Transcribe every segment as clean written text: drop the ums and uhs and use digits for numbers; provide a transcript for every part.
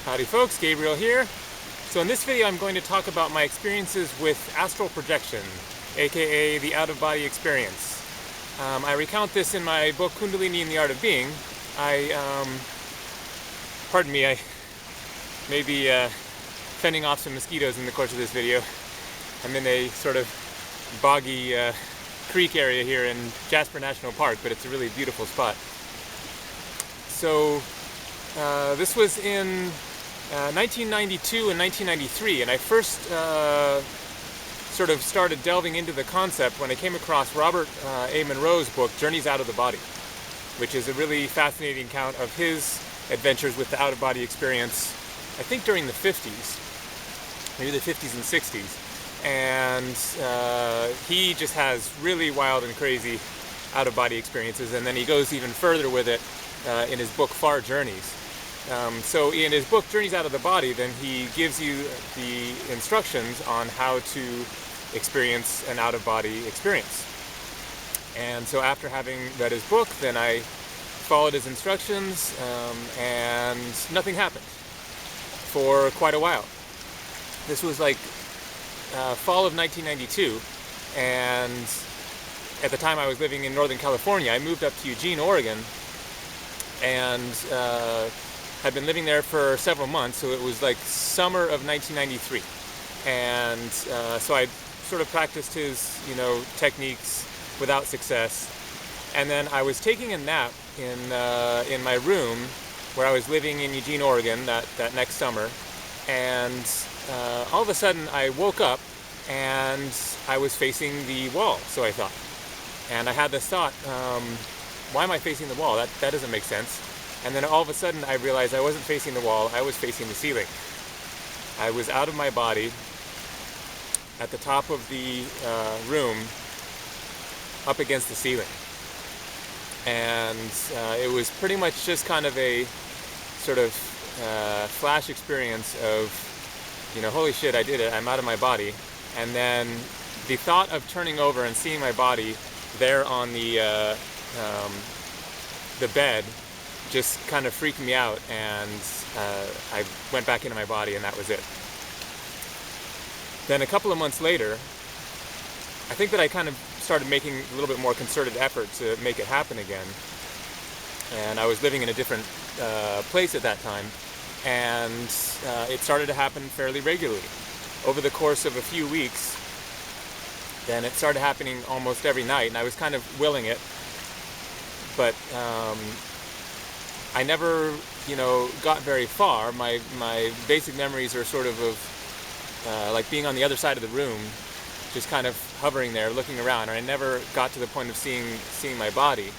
Howdy folks, Gabriel here. So in this video I'm going to talk about my experiences with astral projection, aka the out-of-body experience. I recount this in my book Kundalini and the Art of Being. Pardon me, I may be fending off some mosquitoes in the course of this video. I'm in a sort of boggy creek area here in Jasper National Park, but it's a really beautiful spot. So this was in 1992 and 1993, and I first sort of started delving into the concept when I came across Robert A. Monroe's book, Journeys Out of the Body, which is a really fascinating account of his adventures with the out-of-body experience, I think during the 50s, maybe the 50s and 60s. And he just has really wild and crazy out-of-body experiences, and then he goes even further with it in his book, Far Journeys. So in his book, Journeys Out of the Body, then he gives you the instructions on how to experience an out-of-body experience. And so after having read his book, then I followed his instructions, and nothing happened for quite a while. This was like fall of 1992, and at the time I was living in Northern California. I moved up to Eugene, Oregon, and had been living there for several months, so it was like summer of 1993. And so I sort of practiced his, techniques without success. And then I was taking a nap in my room where I was living in Eugene, Oregon that next summer. And all of a sudden I woke up and I was facing the wall, so I thought. And I had this thought, why am I facing the wall? That doesn't make sense. And then all of a sudden I realized I wasn't facing the wall, I was facing the ceiling. I was out of my body at the top of the room, up against the ceiling. And it was pretty much just kind of a sort of flash experience of, holy shit, I did it, I'm out of my body. And then the thought of turning over and seeing my body there on the bed just kind of freaked me out, and I went back into my body, and that was it. Then a couple of months later, I think that I kind of started making a little bit more concerted effort to make it happen again. And I was living in a different place at that time, and it started to happen fairly regularly. Over the course of a few weeks, then it started happening almost every night, and I was kind of willing it, but I never, got very far. My basic memories are sort of like being on the other side of the room, just kind of hovering there, looking around, and I never got to the point of seeing my body.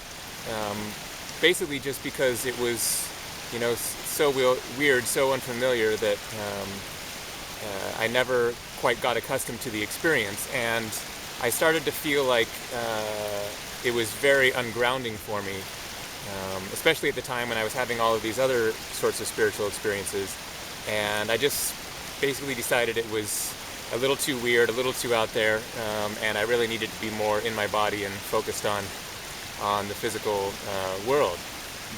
Basically just because it was, so weird, so unfamiliar that I never quite got accustomed to the experience, and I started to feel like it was very ungrounding for me. Especially at the time when I was having all of these other sorts of spiritual experiences, and I just basically decided it was a little too weird, a little too out there, and I really needed to be more in my body and focused on the physical world.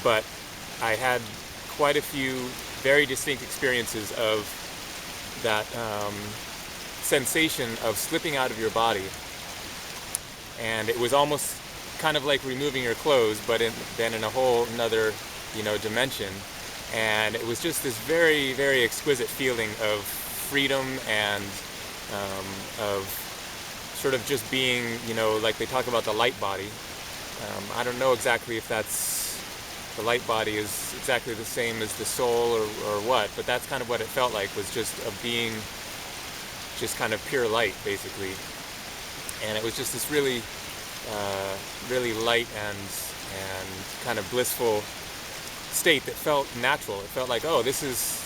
But I had quite a few very distinct experiences of that sensation of slipping out of your body, and it was almost kind of like removing your clothes, but then in a whole another, dimension. And it was just this very, very exquisite feeling of freedom and of sort of just being, like they talk about the light body. I don't know exactly if the light body is exactly the same as the soul or what, but that's kind of what it felt like, was just of being just kind of pure light, basically. And it was just this really light and kind of blissful state that felt natural. It felt like, oh, this is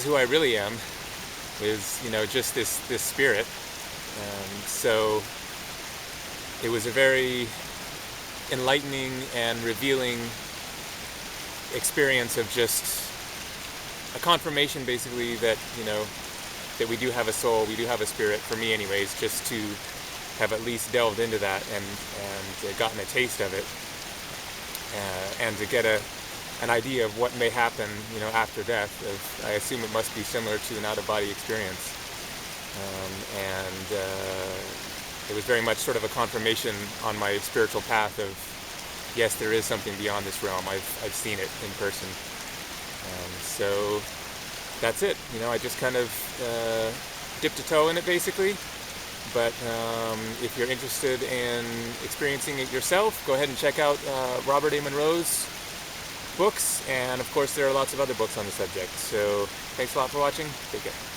who I really am, is just this spirit. So it was a very enlightening and revealing experience of just a confirmation, basically, that that we do have a soul, we do have a spirit. For me, anyways, just to have at least delved into that and gotten a taste of it, and to get a an idea of what may happen, after death. I assume it must be similar to an out-of-body experience. And it was very much sort of a confirmation on my spiritual path of, yes, there is something beyond this realm. I've seen it in person. So that's it. I just kind of dipped a toe in it, basically. But if you're interested in experiencing it yourself, go ahead and check out Robert A. Monroe's books. And of course, there are lots of other books on the subject. So thanks a lot for watching. Take care.